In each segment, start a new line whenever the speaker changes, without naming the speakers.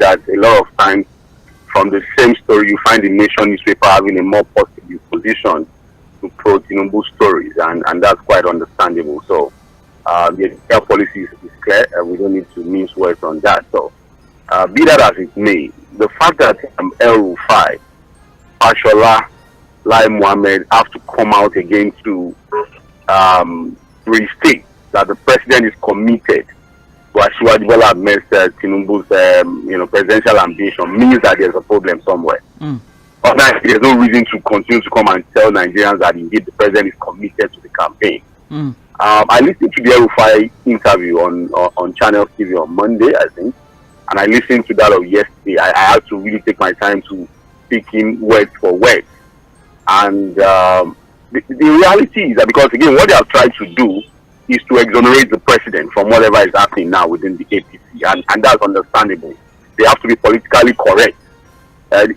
that a lot of times from the same story, you find the Nation newspaper having a more positive position to pro Tinubu stories, and that's quite understandable. So the health policy is clear, and we don't need to mince words on that. So be that as it may, the fact that El Rufai, Fashola, Lai Mohammed have to come out again to restate that the president is committed to Asiwaju Bola Ahmed Tinubu's presidential ambition means that there's a problem somewhere. Otherwise, there's no reason to continue to come and tell Nigerians that indeed the president is committed to the campaign. I listened to the El Rufai interview on Channel TV on Monday, I think, and I listened to that of yesterday. I had to really take my time to speak in word for word. And the reality is that, because again, what they have tried to do is to exonerate the president from whatever is happening now within the APC, and that's understandable. They have to be politically correct.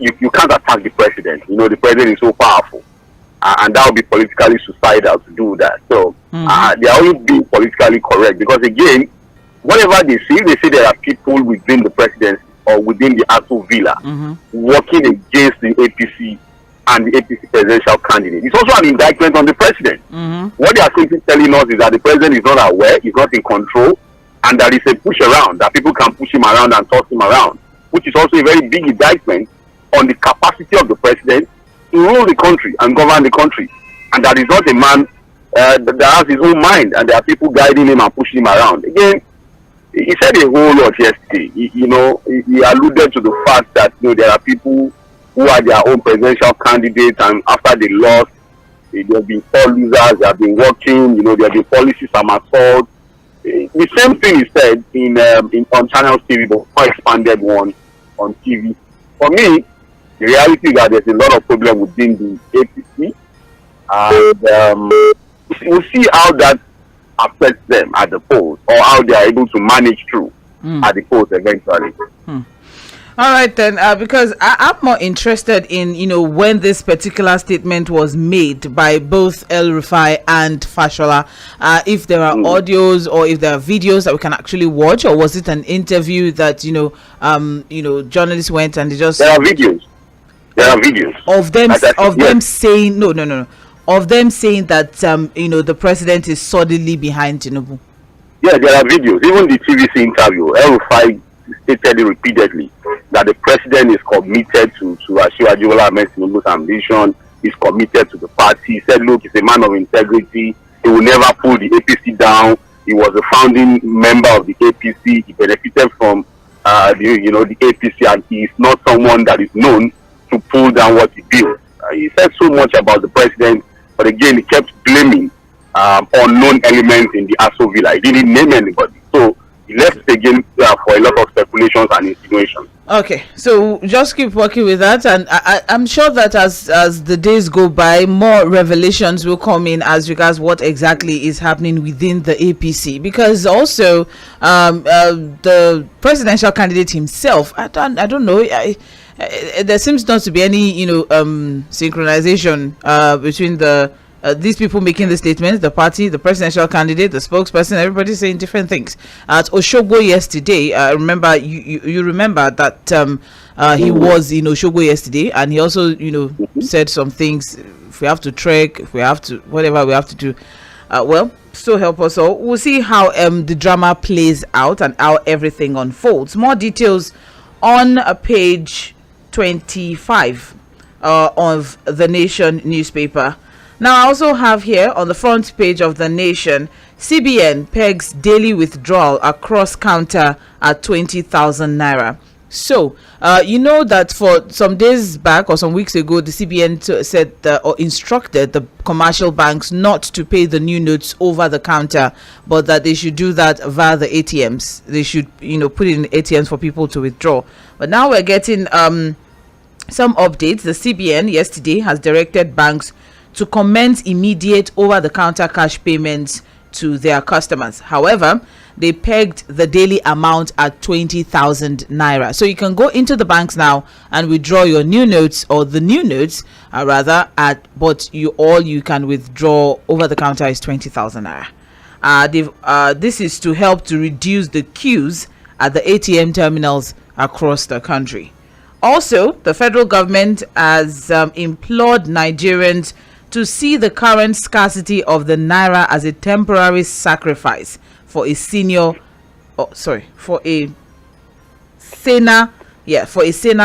You can't attack the president. The president is so powerful, and that would be politically suicidal to do that. So they are only being politically correct because, again, whatever they say there are people within the presidency or within the Aso Villa working against the APC and the APC presidential candidate. It's also an indictment on the president. What they are simply telling us is that the president is not aware, he's not in control, and there is a push around, that people can push him around and toss him around, which is also a very big indictment on the capacity of the president to rule the country and govern the country. And that is not a man that has his own mind, and there are people guiding him and pushing him around. Again, he said a whole lot yesterday. He alluded to the fact that there are people who are their own presidential candidates, and after they lost, they have been poor losers, they have been working, there have been policies somersault. The same thing is said on Channel TV, but more expanded one on TV. For me, the reality is that there's a lot of problem within the APC, and we'll see how that affects them at the polls, or how they are able to manage through at the polls eventually.
All right then, because I'm more interested in when this particular statement was made by both El Rufai and Fashola. If there are audios or if there are videos that we can actually watch, or was it an interview that journalists went and they just?
There are videos. There are videos
of them saying no. Of them saying that the president is solidly behind Tinubu.
Yeah, there are videos. Even the TVC interview, El Rufai stated repeatedly that the president is committed to Asiwaju Bola Ahmed Tinubu's ambition, is committed to the party. He said, look, he's a man of integrity. He will never pull the APC down. He was a founding member of the APC. He benefited from the APC, and he is not someone that is known to pull down what he built. He said so much about the president, but again, he kept blaming unknown elements in the Aso Villa. He didn't name anybody. So he left again for a lot of speculations and insinuations.
Okay, so just keep working with that, and I'm sure that as the days go by, more revelations will come in as regards what exactly is happening within the APC. Because also, the presidential candidate himself, I don't know. There seems not to be any synchronization between these people making the statements, the party, the presidential candidate, the spokesperson. Everybody's saying different things. At Osogbo yesterday, remember you remember that he was in Osogbo yesterday, and he also said some things. If we have to trek, if we have to whatever we have to do, so help us all. We'll see how the drama plays out and how everything unfolds. More details on page 25 of the Nation newspaper. Now, I also have here on the front page of the Nation, CBN pegs daily withdrawal across counter at 20,000 naira. So, that for some days back or some weeks ago, the CBN said or instructed the commercial banks not to pay the new notes over the counter, but that they should do that via the ATMs. They should, put it in ATMs for people to withdraw. But now we're getting some updates. The CBN yesterday has directed banks to commence immediate over-the-counter cash payments to their customers. However, they pegged the daily amount at 20,000 naira. So you can go into the banks now and withdraw your new notes, or the new notes but all you can withdraw over the counter is 20,000 naira. This is to help to reduce the queues at the ATM terminals across the country. Also, the federal government has implored Nigerians to see the current scarcity of the naira as a temporary sacrifice for a saner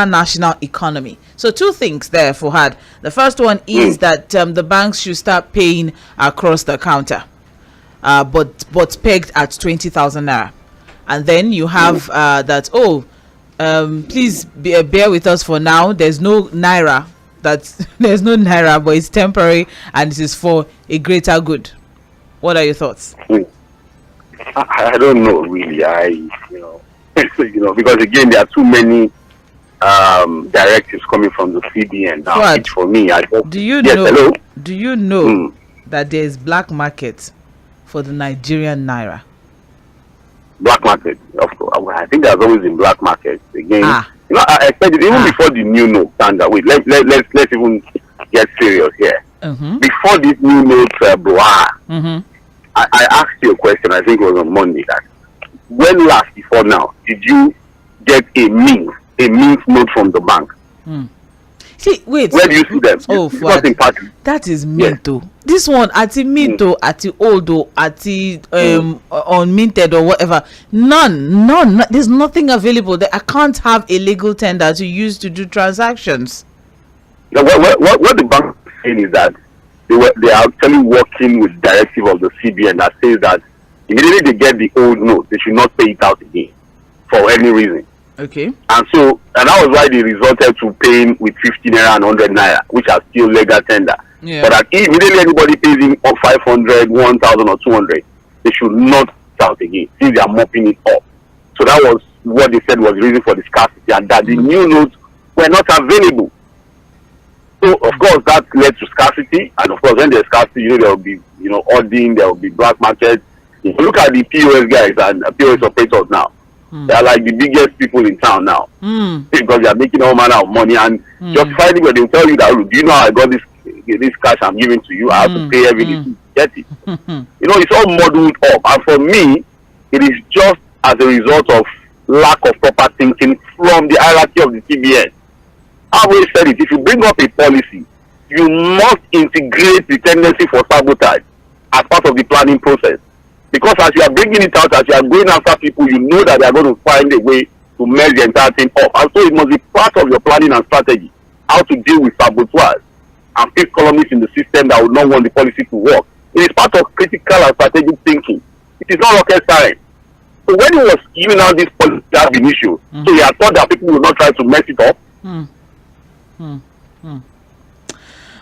national economy. So two things there, Fuhad. The first one is that the banks should start paying across the counter, but pegged at 20,000 naira. And then you have that, please bear with us for now. There's no naira. There's no naira, but it's temporary and it is for a greater good. What are your thoughts?
I don't know really. Because again, there are too many directives coming from the CBN now.
What?
Which for me,
do you know that there is black market for the Nigerian naira?
Black market, of course. I think there's always been black market. Again, I expected even before the new note standard. Wait, let's even get serious here. Before this new note, I asked you a question. I think it was on Monday. That when last before now did you get a mint note from the bank?
See, wait.
Where do you see them?
That is mint though. This one at the mint or at the old or at the unminted or whatever. None. There's nothing available. I can't have a legal tender to use to do transactions.
Now, what the bank is saying is that they are actually working with directive of the CBN that says that immediately they get the old note, they should not pay it out again for any reason.
Okay.
And that was why they resorted to paying with 50 naira and 100 naira, which are still legal tender.
Yeah.
But that immediately anybody pays in 500, 1,000 or 200, they should not pay out again since they are mopping it up. So that was what they said was the reason for the scarcity, and that the new notes were not available. So of course that led to scarcity, and of course when there's scarcity, there will be hoarding, there will be black market. If you look at the POS guys and POS operators now, they are like the biggest people in town now because they are making all manner of money, and just finding where they will tell you that, do you know how I got this cash I'm giving to you? I have to pay everything to get it. It's all muddled up, and for me, it is just as a result of lack of proper thinking from the hierarchy of the CBN. I've always said it. If you bring up a policy, you must integrate the tendency for sabotage as part of the planning process. Because as you are bringing it out, as you are going after people, you know that they are going to find a way to mess the entire thing up. And so it must be part of your planning and strategy, how to deal with saboteurs and fifth columnists in the system that would not want the policy to work. It is part of critical and strategic thinking. It is not rocket science. So when it was giving out this policy had been issued, so he had thought that people would not try to mess it up.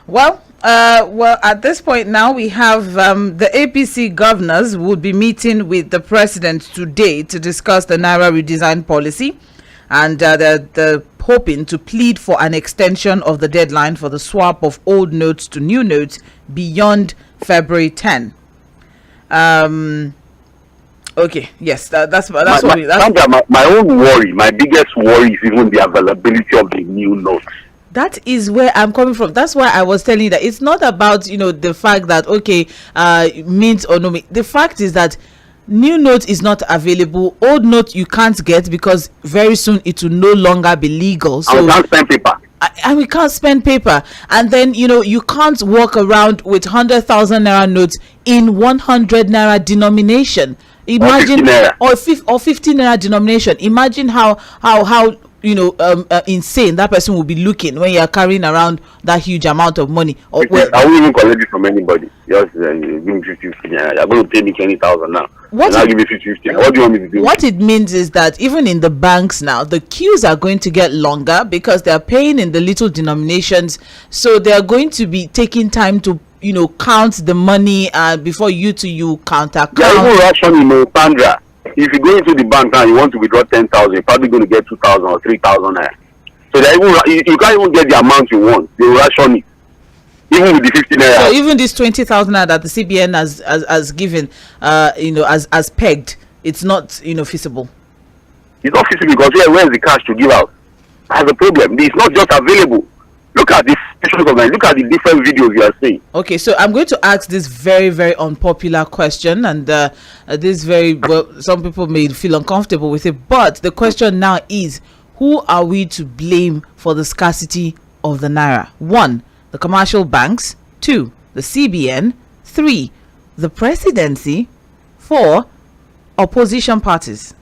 Well, at this point now, we have the APC governors would be meeting with the president today to discuss the Naira redesign policy, and they're hoping to plead for an extension of the deadline for the swap of old notes to new notes beyond February 10. Okay, yes, that's my
own worry. My biggest worry is even the availability of the new notes.
That is where I'm coming from. That's why I was telling you that it's not about the fact that mint or no mint. The fact is that new note is not available. Old note you can't get because very soon it will no longer be legal. So
we can't spend paper.
And we can't spend paper. And then you can't walk around with 100,000 naira notes in 100 naira denomination. Imagine or 50 naira denomination. Imagine how insane that person will be looking when you are carrying around that huge amount of money.
I won't even collect it from anybody. Just give me 50 naira. You're going to pay me 20,000 now. I'll give me 50. What do you want me to do?
What it means is that even in the banks now, the queues are going to get longer because they are paying in the little denominations. So they are going to be taking time to count the money before you count account.
There is no ration in Sandra. If you go into the bank now, you want to withdraw 10,000, you're probably going to get 2,000 or 3,000 naira. So you can't even get the amount you want. They will ration it, even with the 50 naira.
So even this 20,000 naira that the CBN has given, as pegged, it's not feasible.
It's not feasible because where is the cash to give out? That's the problem. It's not just available. Look at this. Look at the different videos you are seeing.
Okay, so I'm going to ask this very, very unpopular question, and some people may feel uncomfortable with it. But the question now is, who are we to blame for the scarcity of the naira? 1, the commercial banks. 2, the CBN. 3, the presidency. 4, opposition parties.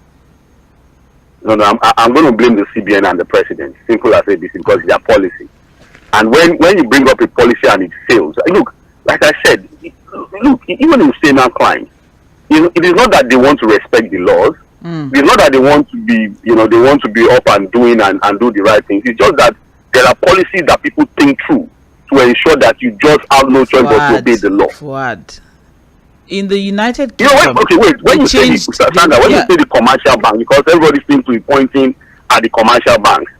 No, I'm going to blame the CBN and the president. Simple as it is, because it's their policy. And when you bring up a policy and it fails, look, like I said, look, even in Sena clients, it is not that they want to respect the laws. It's not that they want to be, they want to be up and doing and do the right things. It's just that there are policies that people think through to ensure that you just have no choice but to obey the law.
Forward. In the United Kingdom,
when you say the commercial bank, because everybody seems to be pointing at the commercial banks.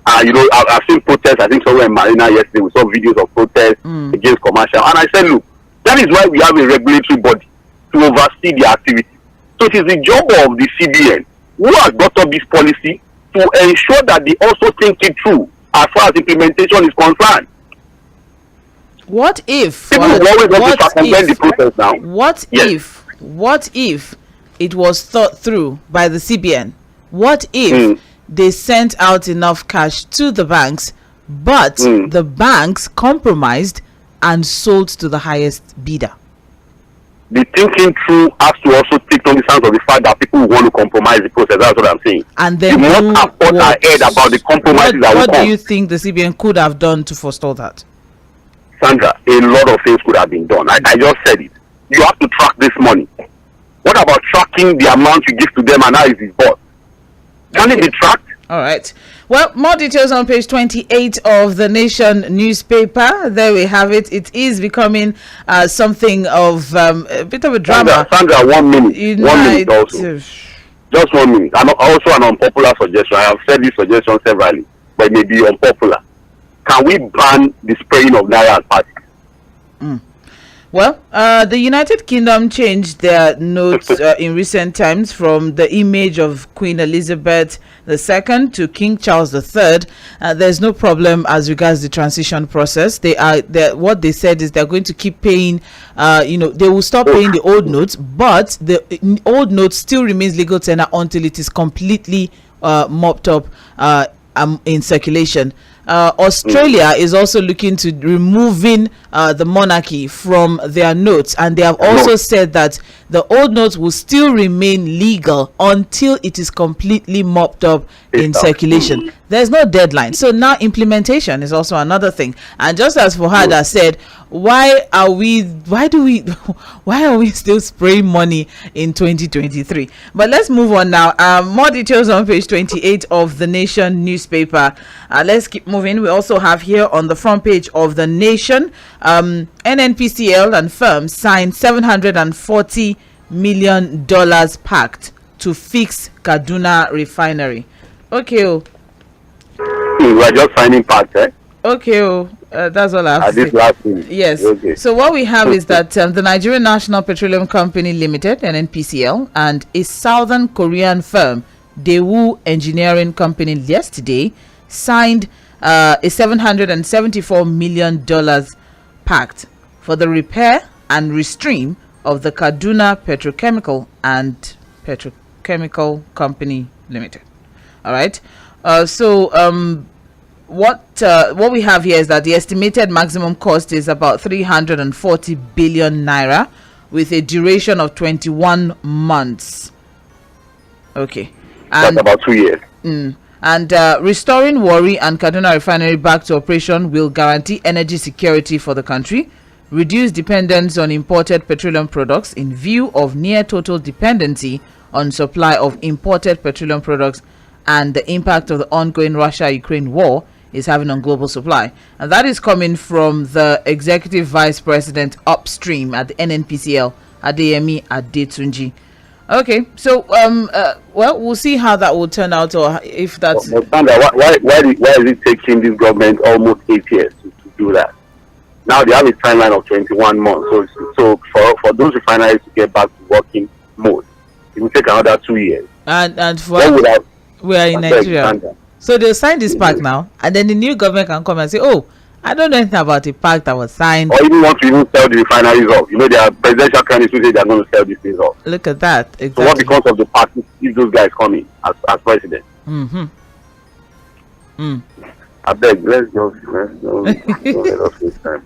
I've seen protests. I think somewhere in Marina yesterday we saw videos of protests against commercial. And I said, look, that is why we have a regulatory body to oversee the activity. So it is the job of the CBN, who has brought up this policy, to ensure that they also think it through as far as implementation is concerned.
What if? What if it was thought through by the CBN? What if they sent out enough cash to the banks, but the banks compromised and sold to the highest bidder?
The thinking through has to also take cognizance of the fact that people want to compromise the process. That's what I'm saying.
And then
you must have thought ahead about the compromises that will come.
What do you think the CBN could have done to forestall that?
Sandra, a lot of things could have been done. I just said it. You have to track this money. What about tracking the amount you give to them and how it is bought? Can it be tracked?
All right. Well, more details on page 28 of the Nation newspaper. There we have it. It is becoming something of a bit of a drama.
Sandra, 1 minute. 1 minute also. Just 1 minute. And also an unpopular suggestion. I have said this suggestion severally, but it may be unpopular. Can we ban the spraying of naira at parties?
Well, the United Kingdom changed their notes in recent times from the image of Queen Elizabeth II to King Charles III. There's no problem as regards the transition process. What they said is they're going to keep paying. They will stop paying the old notes, but the old notes still remains legal tender until it is completely mopped up in circulation. Australia is also looking to removing the monarchy from their notes, and they have also said that the old notes will still remain legal until it is completely mopped up in circulation. There's no deadline, so now implementation is also another thing. And just as Fuhada said, why are we still spraying money in 2023? But let's move on now. More details on page 28 of the Nation newspaper. Let's keep moving. We also have here on the front page of the Nation, NNPCL and firms signed $740 million pact to fix Kaduna refinery. Okay.
We are just signing pacts, eh?
Okay. That's all I have to say. Yes. Okay. So what we have is that the Nigerian National Petroleum Company Limited, NNPCL, and a Southern Korean firm, Daewoo Engineering Company, yesterday signed a $774 million pact for the repair and restream of the Kaduna Petrochemical and Petrochemical Company Limited. All right. What we have here is that the estimated maximum cost is about 340 billion naira with a duration of 21 months. Okay. And
that's about 2 years.
And restoring Warri and Kaduna refinery back to operation will guarantee energy security for the country, reduce dependence on imported petroleum products in view of near total dependency on supply of imported petroleum products and the impact of the ongoing Russia-Ukraine war is having on global supply. And that is coming from the Executive Vice President Upstream at the NNPCL, Adeyemi Adetunji. Okay, so we'll see how that will turn out, or if that's.
But Sandra, why is it taking this government almost 8 years to do that? Now they have a timeline of 21 months. So for those refineries to get back to working mode, it will take another 2 years.
And for we are in Nigeria, so they'll sign this pact now, and then the new government can come and say, "Oh, I don't know anything about the pact that was signed."
Or even want to sell the refineries off. There are presidential candidates who say they are going to sell these things off.
Look at that. Exactly.
So what becomes of the pact if those guys come in as president? I beg, let's just let us waste time.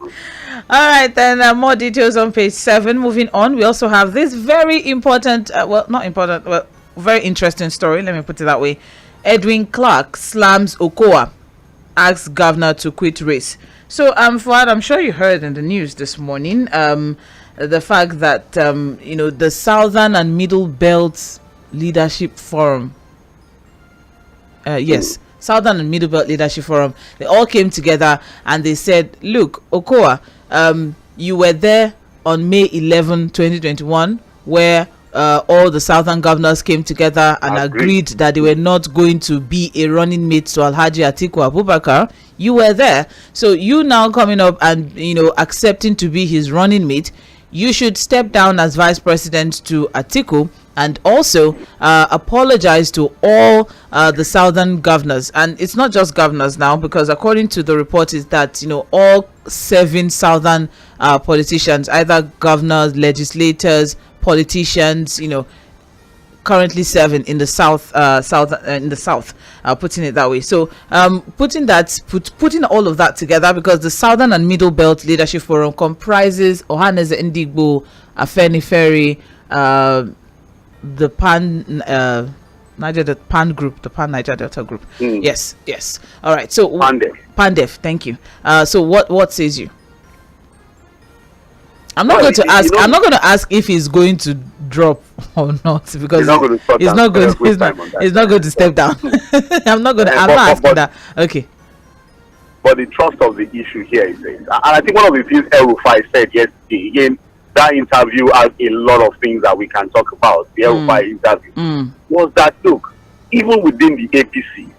All right, then more details on page 7. Moving on, we also have this very important, not important, well, very interesting story. Let me put it that way. Edwin Clark slams Okowa, asks governor to quit race. So, Fuad, I'm sure you heard in the news this morning, the fact that the Southern and Middle Belt Leadership Forum. Yes. Southern and Middle Belt Leadership Forum, they all came together and they said, look, Okowa, you were there on May 11, 2021, where all the Southern governors came together and agreed that they were not going to be a running mate to Alhaji Atiku Abubakar. You were there. So you now coming up and, accepting to be his running mate, you should step down as vice president to Atiku and also apologize to all the Southern governors. And it's not just governors now, because according to the report is that, all 7 Southern politicians, either governors, legislators, politicians, currently 7 in the south, putting it that way. So putting all of that together, because the Southern and Middle Belt Leadership Forum comprises Ohanaeze Ndigbo, Afenifere, the Pan Group, the Pan Niger Delta Group. Yes. All right. So Pandef. Thank you. So what says you? I'm not going to ask. I'm not going to ask if he's going to drop or not, because he's not going to step down. I'm not asking that. Okay.
But the trust of the issue here is this. And I think one of the things El Rufai said yesterday, again, that interview has a lot of things that we can talk about. The El Rufai interview was that, look, even within the APC,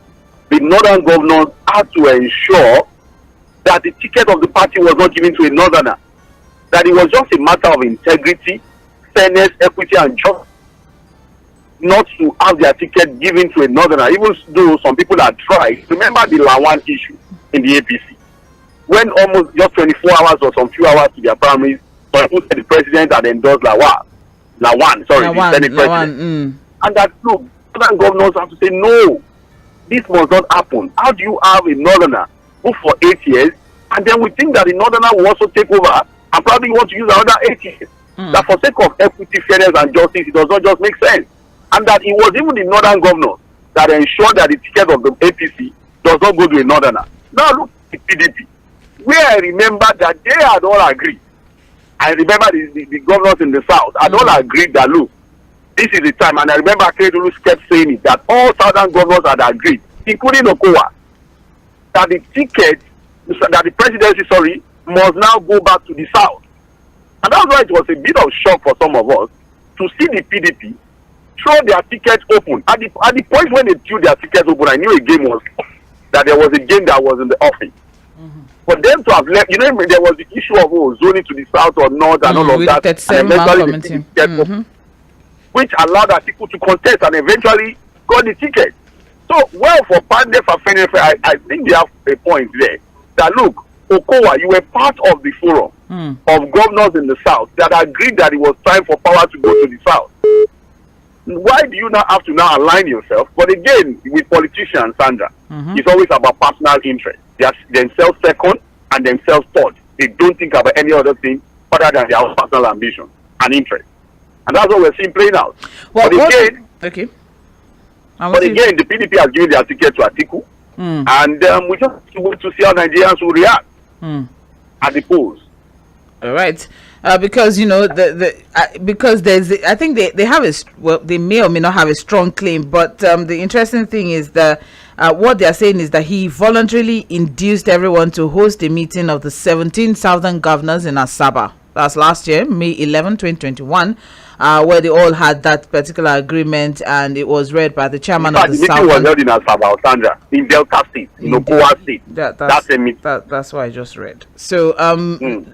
the northern governors had to ensure that the ticket of the party was not given to a northerner. That it was just a matter of integrity, fairness, equity, and justice, not to have their ticket given to a northerner, even though some people had tried. Remember the Lawan issue in the APC, when almost just 24 hours or some few hours to their primaries, some people said the president had endorsed Lawan, the Senate president. And that, look, northern governors have to say, no, this must not happen. How do you have a northerner who for 8 years, and then we think that the northerner will also take over and probably want to use another 8 years? That for sake of equity, fairness, and justice, it does not just make sense. And that it was even the northern governors that ensured that the ticket of the APC does not go to a northerner. Now look at the PDP, where I remember that they had all agreed. I remember the governors in the south had all agreed that, look, this is the time. And I remember Akeredolu kept saying it, that all southern governors had agreed, including Okowa, that the ticket, that the presidency, must now go back to the south. And that's why it was a bit of shock for some of us to see the PDP throw their tickets open. At the point when they threw their tickets open, I knew that there was a game that was in the offing. For them to have left, there was the issue of zoning to the south or north and all of that. And eventually the ticket open, which allowed Atiku to contest and eventually got the ticket. So, for Pandef and I think they have a point there. That look, Okowa, you were part of the forum of governors in the south that agreed that it was time for power to go to the south. Why do you now have to align yourself? But again, with politicians, Sandra, it's always about personal interest. They are themselves second and themselves third. They don't think about any other thing other than their own personal ambition and interest. And that's what we're seeing playing out. But again, the PDP has given their ticket to Atiku. And we just wait to see how Nigerians will react at the polls.
All right, because because I think they have they may or may not have a strong claim, but the interesting thing is that what they are saying is that he voluntarily induced everyone to host a meeting of the 17 Southern governors in Asaba. That's last year, May 11, 2021. Where they all had that particular agreement, and it was read by the chairman of the South. The meeting was held in Asaba, Sandra, in Delta State, in Okowa State. That's a meeting. That's what I just read. So,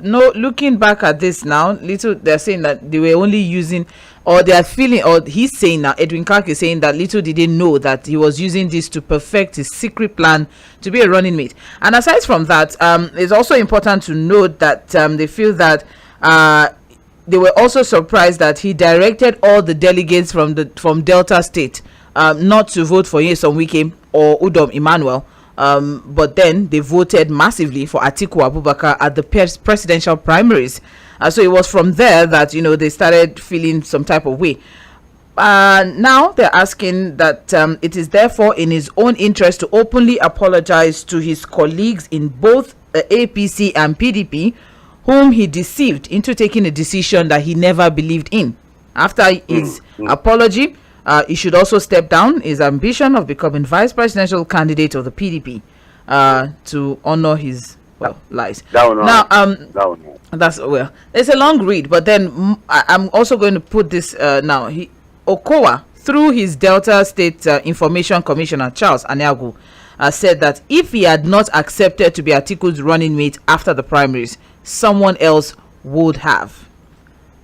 looking back at this now, they're saying that they were only using, or they are feeling, or he's saying now, Edwin Clark is saying that little did they know that he was using this to perfect his secret plan to be a running mate. And aside from that, it's also important to note that they feel that they were also surprised that he directed all the delegates from Delta State not to vote for Nyesom Wike or Udom Emmanuel, but then they voted massively for Atiku Abubakar at the presidential primaries. So it was from there that, they started feeling some type of way. Now they're asking that it is therefore in his own interest to openly apologize to his colleagues in both APC and PDP, whom he deceived into taking a decision that he never believed in. After his apology, he should also step down his ambition of becoming vice presidential candidate of the PDP to honor his lies. It's a long read, but then I'm also going to put this now. Okowa, through his Delta State Information Commissioner Charles Aniagu, said that if he had not accepted to be Atiku's running mate after the primaries, someone else would have.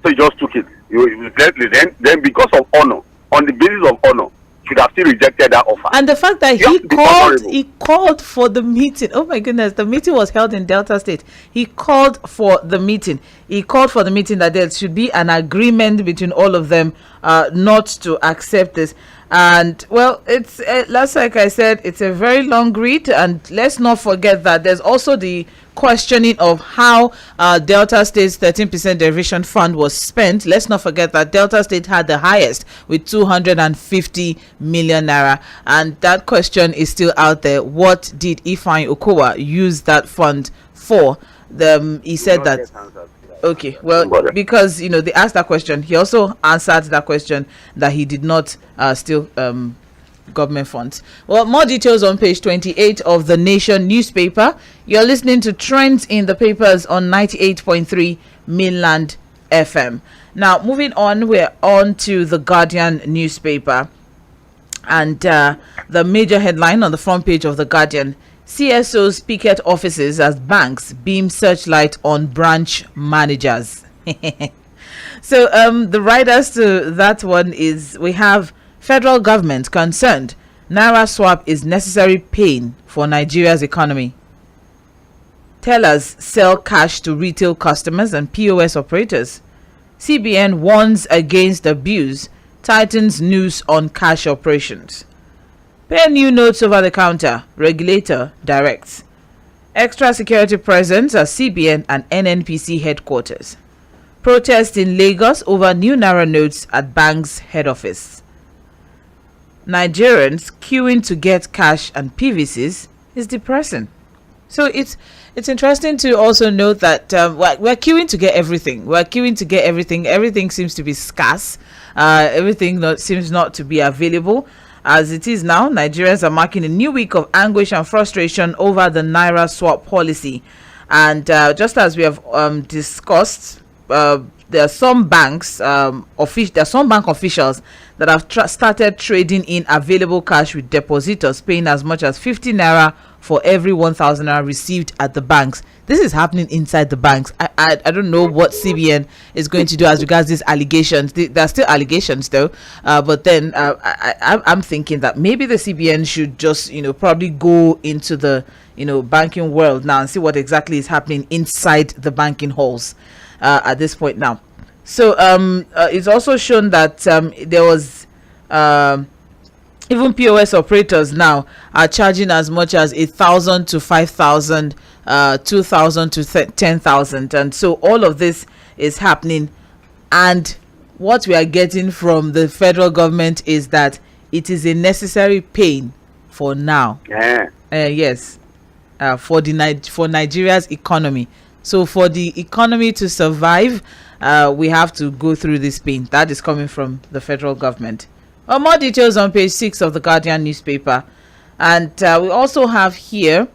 So he just took it. Then because of honor, on the basis of honor, should have still rejected that offer.
And the fact that he called for the meeting. Oh my goodness, the meeting was held in Delta State. He called for the meeting. He called for the meeting that there should be an agreement between all of them not to accept this. And it's like I said, it's a very long read, and let's not forget that there's also the questioning of how Delta State's 13% derivation fund was spent. Let's not forget that Delta State had the highest with 250 million naira, and that question is still out there. What did Ifeanyi Okowa use that fund for? He said that. Okay, because they asked that question, he also answered that question that he did not steal government funds. More details on page 28 of the Nation newspaper. You're listening to Trends in the Papers on 98.3 Mainland FM. Now, moving on, we're on to the Guardian newspaper, and the major headline on the front page of the Guardian: CSOs picket offices as banks beam searchlight on branch managers. So the writers to that one is, we have federal government concerned Naira swap is necessary pain for Nigeria's economy. Tellers sell cash to retail customers and POS operators. CBN warns against abuse, tightens noose on cash operations. Pay new notes over the counter, regulator directs. Extra security presence at CBN and NNPC headquarters. Protest in Lagos over new Naira notes at bank's head office. Nigerians queuing to get cash and PVCs is depressing. So it's interesting to also note that we're queuing to get everything. Everything seems to be scarce. Everything seems not to be available. As it is now, Nigerians are marking a new week of anguish and frustration over the Naira swap policy. And just as we have discussed, there are some bank officials that have started trading in available cash with depositors paying as much as 50 naira for every 1,000 naira received at the banks. This is happening inside the banks. I don't know what CBN is going to do as regards these allegations. There are still allegations though, but then I'm thinking that maybe the CBN should just probably go into the banking world now and see what exactly is happening inside the banking halls at this point now. So it's also shown that there was even POS operators now are charging as much as 1,000 to 5,000, 2,000 to 10,000, and so all of this is happening. And what we are getting from the federal government is that it is a necessary pain for now. Yes, for Nigeria's economy. So for the economy to survive, we have to go through this pain. That is coming from the federal government. More details on page 6 of the Guardian newspaper. And we also have here,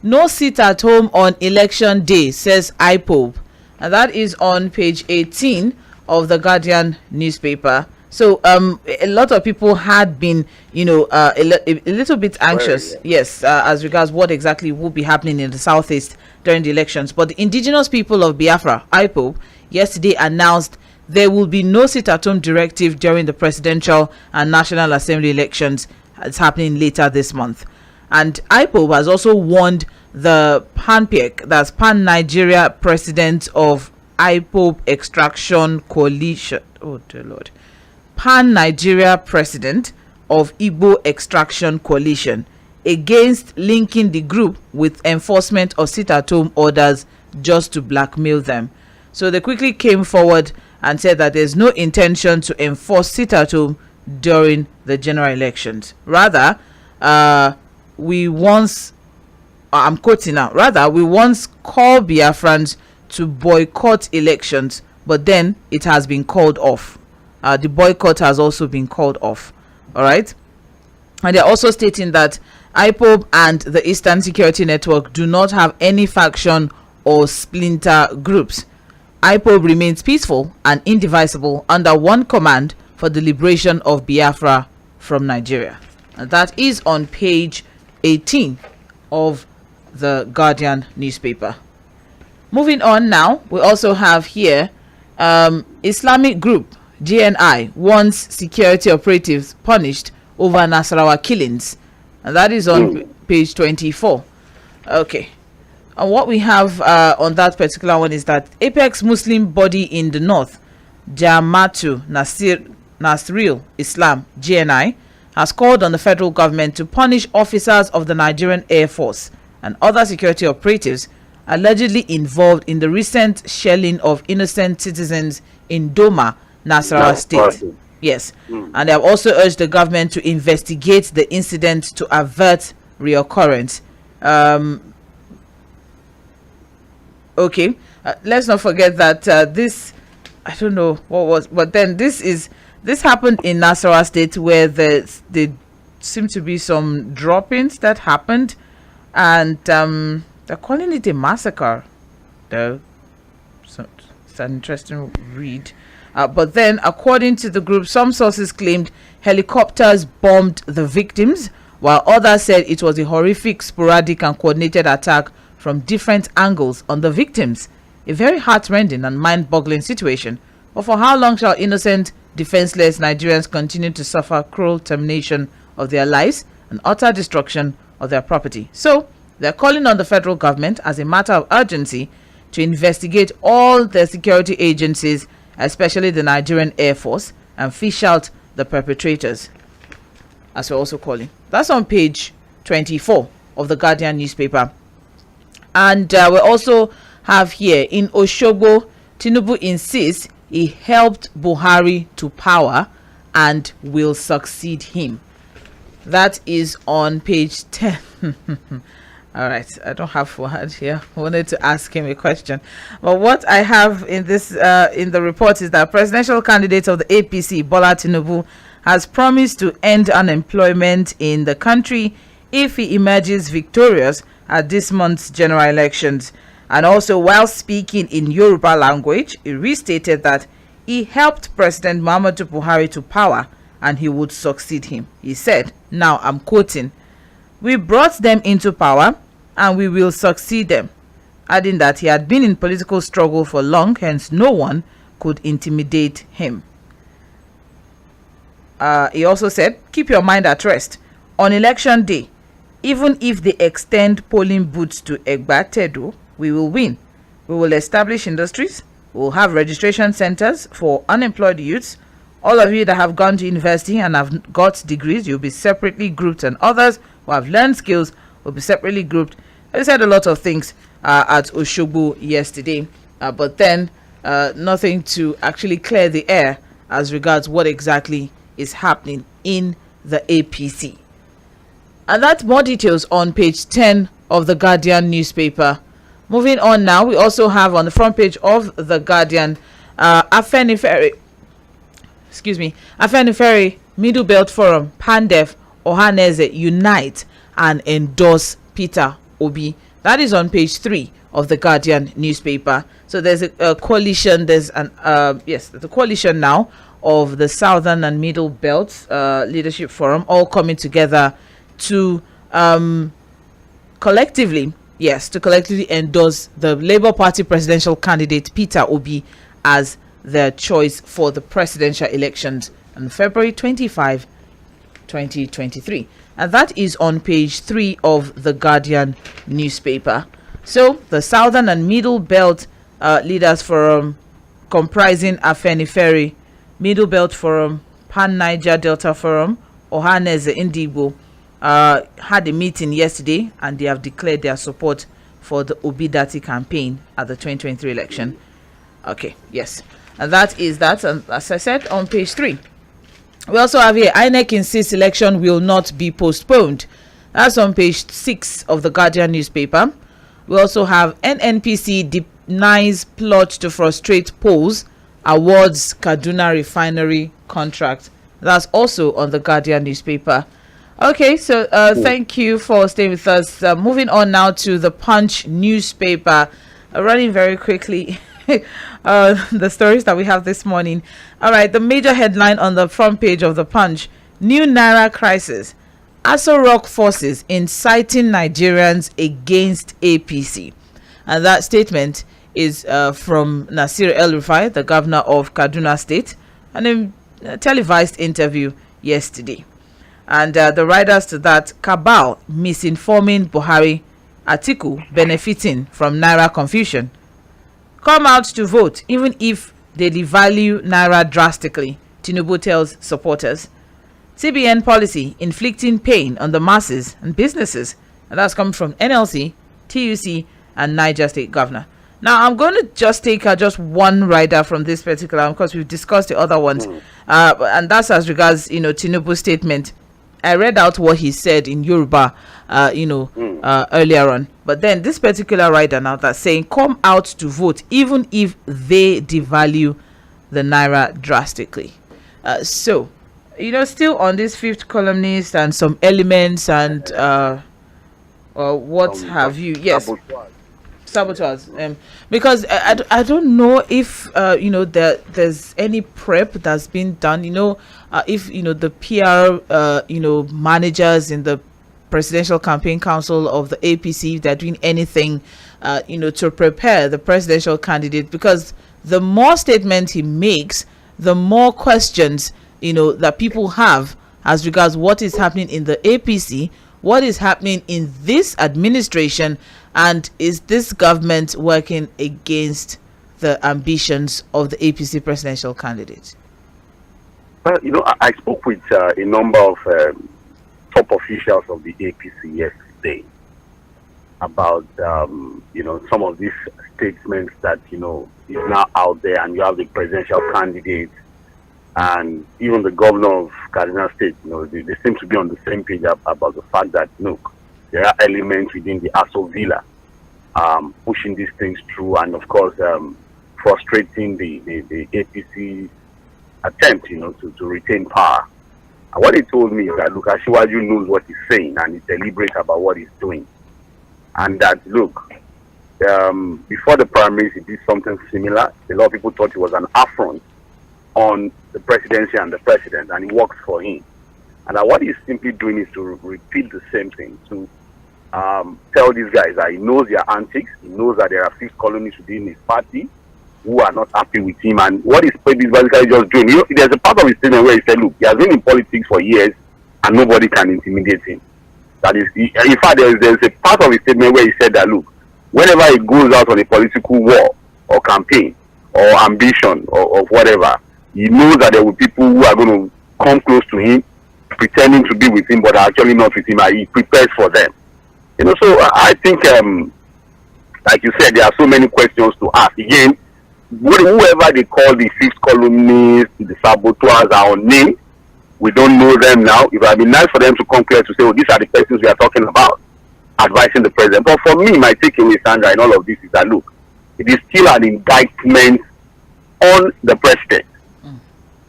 no sit at home on election day, says IPOB. And that is on page 18 of the Guardian newspaper. So a lot of people had been, a little bit anxious, yes, as regards what exactly will be happening in the southeast during the elections. But the indigenous people of Biafra, IPOB, yesterday announced there will be no sit-at-home directive during the presidential and National Assembly elections. It's happening later this month. And IPOB has also warned the PANPEC, that's Pan-Nigeria President of IPOB Extraction Coalition. Oh, dear Lord. Pan-Nigeria President of Igbo Extraction Coalition, against linking the group with enforcement of sit-at-home orders just to blackmail them. So they quickly came forward and said that there's no intention to enforce sit-at-home during the general elections. Rather, we once called Biafrans to boycott elections, but then it has been called off. The boycott has also been called off. All right. And they're also stating that IPOB and the Eastern Security Network do not have any faction or splinter groups. IPOB remains peaceful and indivisible under one command for the liberation of Biafra from Nigeria. And that is on page 18 of the Guardian newspaper. Moving on now, we also have here Islamic group GNI wants security operatives punished over Nasarawa killings. And that is on page 24. Okay. And what we have on that particular one is that Apex Muslim body in the north, Jamaatul Nasril Islam GNI, has called on the federal government to punish officers of the Nigerian Air Force and other security operatives allegedly involved in the recent shelling of innocent citizens in Doma, Nasarawa State. Yes. And they have also urged the government to investigate the incident to avert reoccurrence. Okay. Let's not forget that this, I don't know what was, but then this happened in Nasarawa State, where there seem to be some droppings that happened, and they're calling it a massacre, though. So it's an interesting read. But then, according to the group, some sources claimed helicopters bombed the victims, while others said it was a horrific, sporadic and coordinated attack from different angles on the victims. A very heart-rending and mind-boggling situation. But for how long shall innocent, defenseless Nigerians continue to suffer cruel termination of their lives and utter destruction of their property? So, they're calling on the federal government as a matter of urgency to investigate all the security agencies, especially the Nigerian Air Force, and fish out the perpetrators, as we're also calling. That's on page 24 of the Guardian newspaper. And we also have here in Oshogbo, Tinubu insists he helped Buhari to power and will succeed him. That is on page 10. All right, I don't have Fuad here. I wanted to ask him a question. But what I have in this in the report is that presidential candidate of the APC, Bola Tinubu, has promised to end unemployment in the country if he emerges victorious at this month's general elections. And also, while speaking in Yoruba language, he restated that he helped President Muhammadu Buhari to power and he would succeed him. He said, now I'm quoting, "We brought them into power and we will succeed them," adding that he had been in political struggle for long, hence no one could intimidate him. He also said, keep your mind at rest. On election day, even if they extend polling booths to Egba Tedo, we will win. We will establish industries. We will have registration centers for unemployed youths. All of you that have gone to university and have got degrees, you'll be separately grouped, and others who have learned skills will be separately grouped. I said a lot of things at Oshogbo yesterday, but then nothing to actually clear the air as regards what exactly is happening in the APC. And that's more details on page 10 of the Guardian newspaper. Moving on now, we also have on the front page of the Guardian, Afenifere, Middle Belt Forum, PANDEF, Ohaneze unite and endorse Peter Obi. That is on page 3 of the Guardian newspaper. So there's a coalition. There's the coalition now of the Southern and Middle Belt Leadership Forum, all coming together to collectively endorse the Labour Party presidential candidate Peter Obi as their choice for the presidential elections on February 25, 2023. And that is on page 3 of the Guardian newspaper. So the Southern and Middle Belt Leaders Forum, comprising Afenifere, Middle Belt Forum, Pan Niger Delta Forum, Ohaneze Ndigbo, had a meeting yesterday, and they have declared their support for the Obi Dati campaign at the 2023 election. Okay, yes. And that is that. And as I said, on page 3. We also have here, INEC insists election will not be postponed. That's on page 6 of the Guardian newspaper. We also have NNPC denies plot to frustrate polls, awards Kaduna refinery contract. That's also on the Guardian newspaper. Okay, so thank you for staying with us. Moving on now to the Punch newspaper. Running very quickly. The stories that we have this morning. All right, the major headline on the front page of the Punch: New Naira crisis. Aso Rock forces inciting Nigerians against APC. And that statement is from Nasir El-Rufai, the governor of Kaduna State, and a televised interview yesterday. And the riders to that: cabal misinforming Buhari, Atiku benefiting from Naira confusion. Come out to vote even if they devalue Naira drastically, Tinubu tells supporters. CBN policy inflicting pain on the masses and businesses. And that's coming from NLC, TUC, and Niger State Governor. Now, I'm going to just take just one rider from this particular, because we've discussed the other ones. And that's as regards, Tinubu's statement. I read out what he said in Yoruba, earlier on. But then this particular rider now that's saying, come out to vote even if they devalue the Naira drastically. So, still on this fifth columnist and some elements and what have you. Yes. Saboteurs. Because I don't know if there's any prep that's been done. If the PR managers in the Presidential Campaign Council of the APC, if they're doing anything to prepare the presidential candidate, because the more statements he makes, the more questions that people have as regards what is happening in the APC, what is happening in this administration, and is this government working against the ambitions of the APC presidential candidate?
Well, I spoke with a number of top officials of the APC yesterday about, some of these statements that, is now out there, and you have the presidential candidate and even the governor of Kaduna State, they seem to be on the same page about the fact that, look, there are elements within the Aso Villa pushing these things through, and of course frustrating the APC attempt, to retain power. And what he told me is that, look, Asiwaju knows what he's saying and he's deliberate about what he's doing. And that, look, before the primaries, he did something similar. A lot of people thought it was an affront on the presidency and the president, and it works for him. And what he's simply doing is to repeat the same thing, to tell these guys that he knows their antics, he knows that there are fifth columnists within his party who are not happy with him, and what he's basically just doing. There's a part of his statement where he said, look, he has been in politics for years and nobody can intimidate him. That is, in fact, there's a part of his statement where he said that, look, whenever he goes out on a political war or campaign or ambition or whatever, he knows that there will be people who are going to come close to him, pretending to be with him, but are actually not with him, and he prepares for them. So I think, like you said, there are so many questions to ask. Again, whoever they call the fifth columnists, the saboteurs are unnamed. We don't know them now. It would have been nice for them to come clear to say, oh, these are the persons we are talking about, advising the president. But for me, my takeaway, Sandra, in all of this is that, look, it is still an indictment on the president.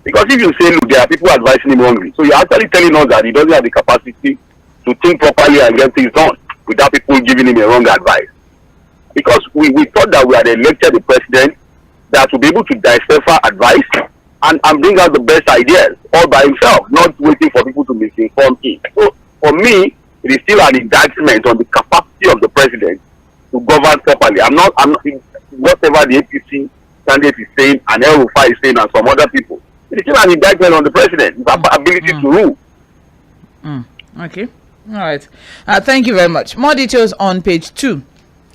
Because if you say, look, there are people advising him wrongly, so you're actually telling us that he doesn't have the capacity to think properly and get things done without people giving him a wrong advice. Because we thought that we had elected the president that will be able to decipher advice and bring out the best ideas all by himself, not waiting for people to misinform him. So for me, it is still an indictment on the capacity of the president to govern properly. I'm not whatever the APC candidate is saying and El-Rufai is saying and some other people. It is still an indictment on the president, his ability to rule.
Okay. All right. Thank you very much. More details on page 2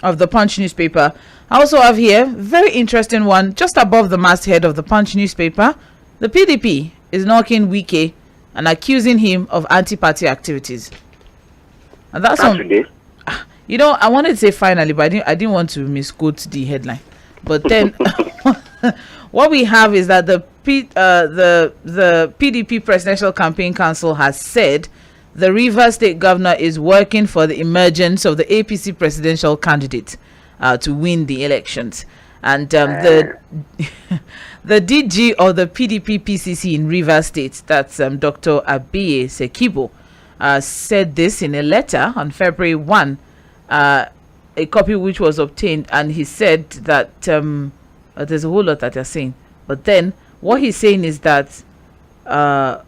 of the Punch newspaper. I also have here very interesting one just above the masthead of the Punch newspaper. The PDP is knocking Wike and accusing him of anti-party activities. And that's on today. You know, I wanted to say finally, but I didn't want to misquote the headline. But then what we have is that the PDP Presidential Campaign Council has said the Rivers State governor is working for the emergence of the APC presidential candidate to win the elections. And the DG of the PDP PCC in Rivers State, that's Dr. Abiye Sekibo, said this in a letter on February 1, a copy which was obtained, and he said that there's a whole lot that they're saying. But then what he's saying is that the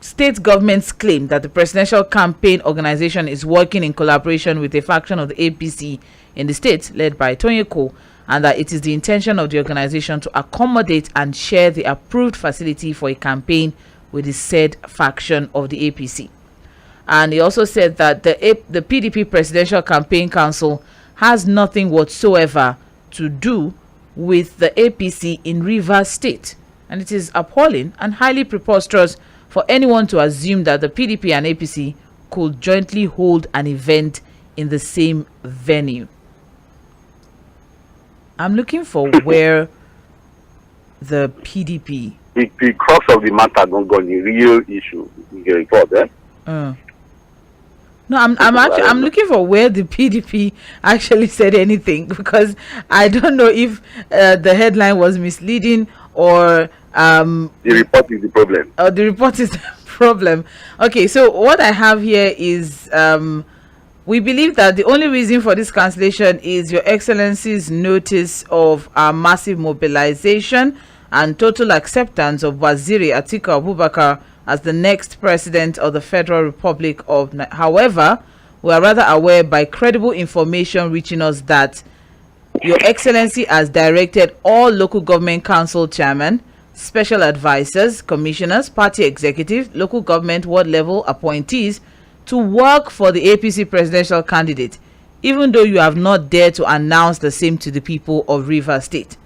state government's claim that the presidential campaign organization is working in collaboration with a faction of the APC in the state led by Tonyeko, and that it is the intention of the organization to accommodate and share the approved facility for a campaign with the said faction of the APC. And he also said that the PDP Presidential Campaign Council has nothing whatsoever to do with the APC in Rivers State, and it is appalling and highly preposterous for anyone to assume that the PDP and APC could jointly hold an event in the same venue. I'm looking for where the PDP...
The crux of the matter don't go the real issue in the report, eh?
No, I'm looking for where the PDP actually said anything, because I don't know if the headline was misleading or
the report is the problem.
The report is the problem. Okay, so what I have here is we believe that the only reason for this cancellation is Your Excellency's notice of our massive mobilization and total acceptance of Waziri Atiku Abubakar as the next president of the Federal Republic of Nigeria. However, we are rather aware by credible information reaching us that Your Excellency has directed all local government council chairmen, special advisors, commissioners, party executives, local government ward level appointees to work for the APC presidential candidate, even though you have not dared to announce the same to the people of Rivers State.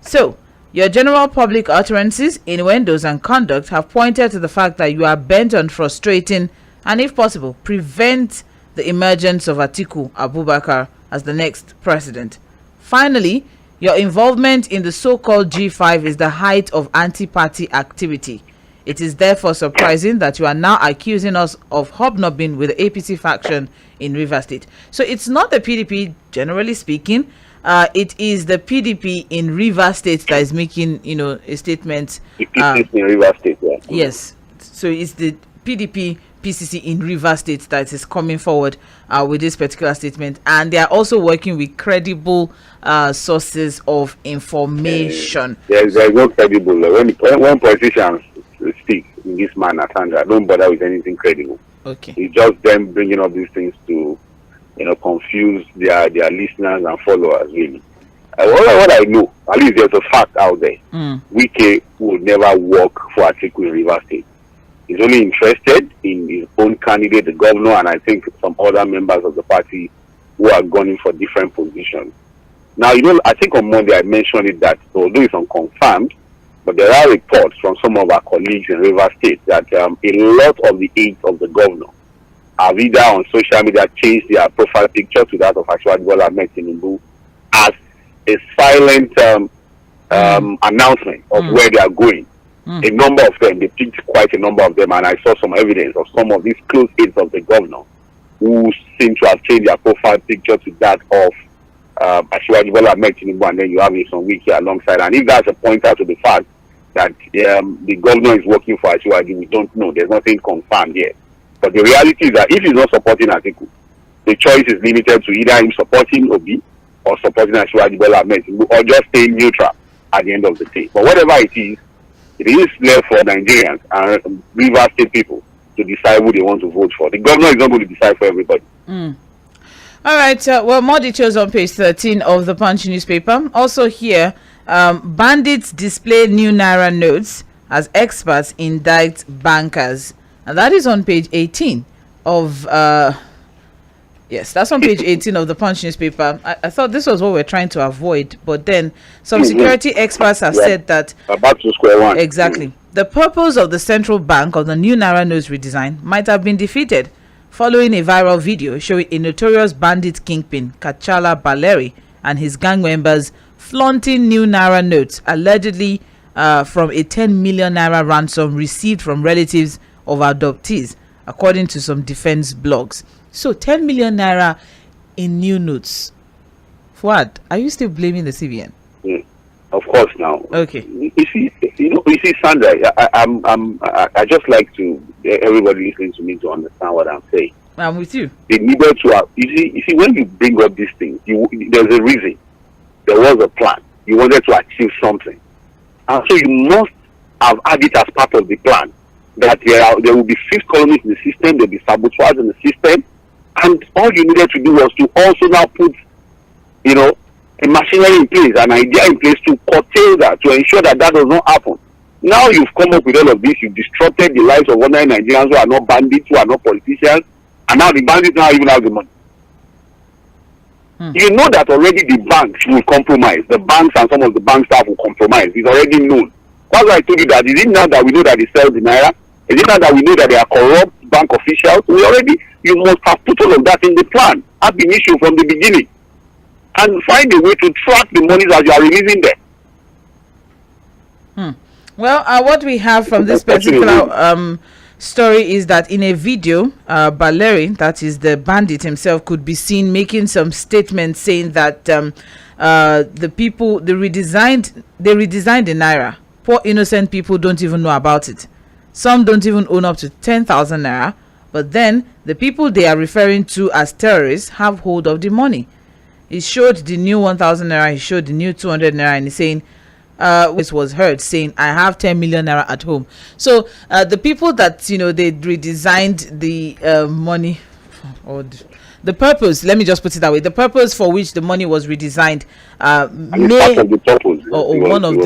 So, your general public utterances, innuendos, and conduct have pointed to the fact that you are bent on frustrating and, if possible, prevent the emergence of Atiku Abubakar as the next president. Finally, your involvement in the so-called G5 is the height of anti-party activity. It is therefore surprising that you are now accusing us of hobnobbing with the APC faction in Rivers State. So it's not the PDP, generally speaking. It is the PDP in Rivers State that is making, a statement.
The PCC in Rivers State, yeah.
Yes. So it's the PDP PCC in Rivers State that is coming forward with this particular statement, and they are also working with credible sources of information.
There's no credible. When politicians speak in this manner, Sandra, don't bother with anything credible.
Okay.
It's just them bringing up these things to, confuse their listeners and followers, really. What I know, at least there's a fact out there. Wike would never work for Atiku in Rivers State. He's only interested in his own candidate, the governor, and I think some other members of the party who are gunning for different positions. Now, I think on Monday I mentioned it that, although it's unconfirmed, but there are reports from some of our colleagues in Rivers State that a lot of the aides of the governor have either on social media changed their profile picture to that of Asiwaju Bola Ahmed Tinubu as a silent announcement of where they are going. A number of them, they picked quite a number of them, and I saw some evidence of some of these close aides of the governor who seem to have changed their profile picture to that of Asiwaju Bola Ahmed Tinubu, and then you have some Wiki alongside. And if that's a pointer to the fact that the governor is working for Asiwaju, we don't know. There's nothing confirmed yet. But the reality is that if he's not supporting Atiku, the choice is limited to either him supporting Obi or supporting Asiwaju Bola Ahmed Tinubu, or just staying neutral at the end of the day. But whatever it is left for Nigerians and Rivers State people to decide who they want to vote for. The governor is not going to decide for everybody.
All right. Well, more details on page 13 of the Punch newspaper. Also here, bandits display new Naira notes as experts indict bankers. And that is on page 18 of... Yes, that's on page 18 of the Punch newspaper. I thought this was what we're trying to avoid, but then some security experts have said that...
Back to square one.
Exactly. The purpose of the central bank of the new Naira notes redesign might have been defeated following a viral video showing a notorious bandit kingpin, Kachala Baleri, and his gang members flaunting new Naira notes, allegedly from a 10 million Naira ransom received from relatives of adoptees, according to some defense blogs. So 10 million Naira in new notes. Fuad, are you still blaming the CBN?
Of course, now.
Okay.
You see, Sandra. I just like to everybody listening to me to understand what I'm saying.
I'm with you.
They needed to have. You see, when you bring up these things, there's a reason. There was a plan. You wanted to achieve something, and so you must have had it as part of the plan. That there will be fifth columns in the system. There will be sabotage in the system, and all you needed to do was to also now put, a machinery in place, an idea in place to curtail that, to ensure that does not happen. Now you've come up with all of this, you've disrupted the lives of ordinary Nigerians who are not bandits, who are not politicians, and now the bandits now even have the money. You know that already the banks will compromise. The banks and some of the bank staff will compromise. It's already known. That's why I told you that. Is it now that we know that they sell the Naira? Is it now that we know that they are corrupt bank officials? You must have put all of that in the plan, have been issued from the beginning, and find a way to track the monies as you are releasing them.
Well, what we have from this particular story is that in a video, Baleri, that is the bandit himself, could be seen making some statements saying that they redesigned the Naira. Poor innocent people don't even know about it. Some don't even own up to 10,000 Naira. But then the people they are referring to as terrorists have hold of the money. He showed the new 1,000 Naira, he showed the new 200 Naira, and he's saying, this was heard saying, I have 10 million Naira at home. So the people that, they redesigned the money, or the purpose, let me just put it that way, the purpose for which the money was redesigned one of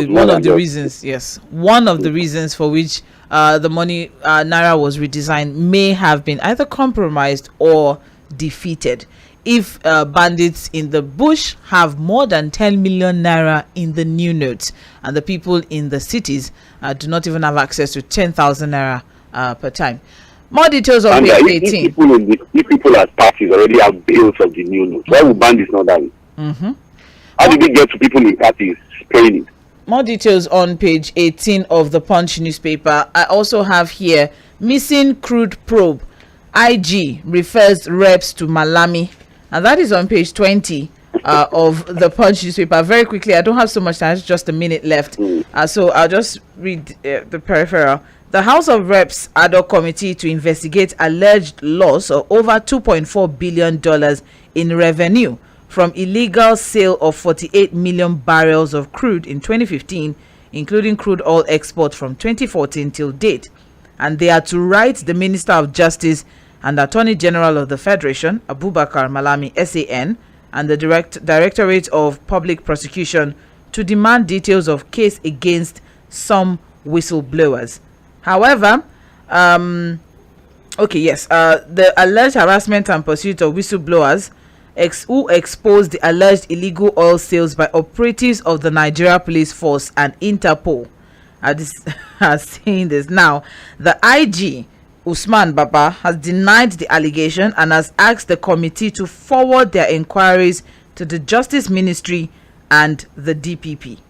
the reasons, yes, one of the reasons for which the money Naira was redesigned may have been either compromised or defeated. If bandits in the bush have more than 10 million Naira in the new notes, and the people in the cities do not even have access to 10,000 Naira per time. More details on page 18.
If people at parties already have bills of the new notes, why would bandits not have it? How did it get to people in parties spraying it?
More details on page 18 of the Punch newspaper. I also have here, missing crude probe. IG refers reps to Malami. And that is on page 20 of the Punch newspaper. Very quickly, I don't have so much time, just a minute left. So I'll just read the peripheral. The House of Reps ad hoc committee to investigate alleged loss of over $2.4 billion in revenue from illegal sale of 48 million barrels of crude in 2015, including crude oil export from 2014 till date. And they are to write the Minister of Justice and Attorney General of the Federation, Abubakar Malami, SAN, and the Directorate of Public Prosecution to demand details of case against some whistleblowers. However, the alleged harassment and pursuit of whistleblowers who exposed the alleged illegal oil sales by operatives of the Nigeria Police Force and Interpol are saying this now. The IG, Usman Baba, has denied the allegation and has asked the committee to forward their inquiries to the Justice Ministry and the DPP.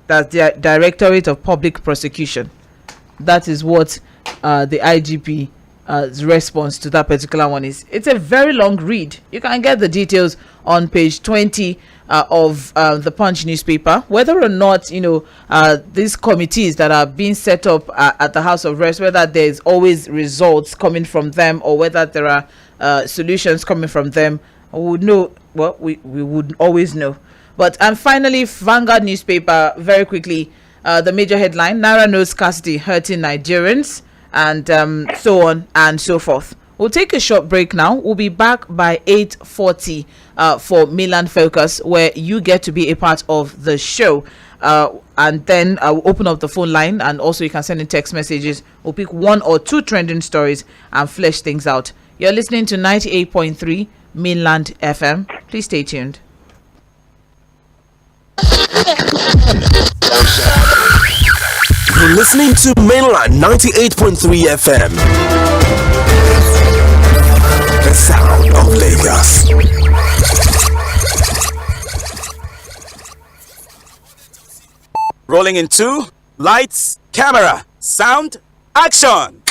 That's the Directorate of Public Prosecution. That is what the IGP's response to that particular one is. It's a very long read. You can get the details on page 20 of the Punch newspaper. Whether or not, these committees that are being set up at the House of Reps, whether there's always results coming from them or whether there are solutions coming from them, we would know. Well, we would always know. But and finally, Vanguard newspaper, very quickly, the major headline: Naira note scarcity hurting Nigerians, and so on and so forth. We'll take a short break now. We'll be back by 8:40 for Milan Focus, where you get to be a part of the show. And then I'll open up the phone line, and also you can send in text messages. We'll pick one or two trending stories and flesh things out. You're listening to 98.3 Mainland FM. Please stay tuned.
You're listening to Mainland 98.3 FM. The sound of Lagos.
Rolling in 2, lights, camera, sound, action.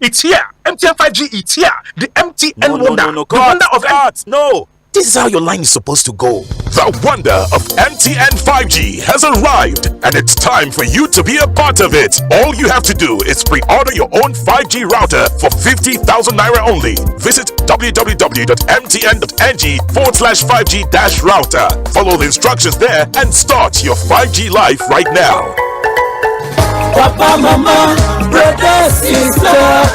It's here. MTN 5G, it's here. The MTN wonder.
No,
the wonder of
no. This is how your line is supposed to go.
The wonder of MTN 5G has arrived, and it's time for you to be a part of it. All you have to do is pre-order your own 5G router for 50,000 naira only. Visit www.mtn.ng/5G-router. Follow the instructions there and start your 5G life right now.
Papa, mama, brother, sister,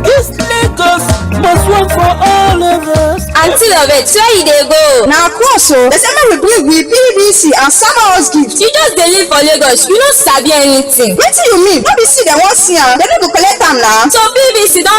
this Lagos must work for all of us.
Auntie of it, where you dey go?
Now, course, so the same we bring with PVC and summer house gift.
You just dey live for Lagos, you no sabi anything.
What do you mean? What be see they won't see am? They no go collect am now.
So PVC don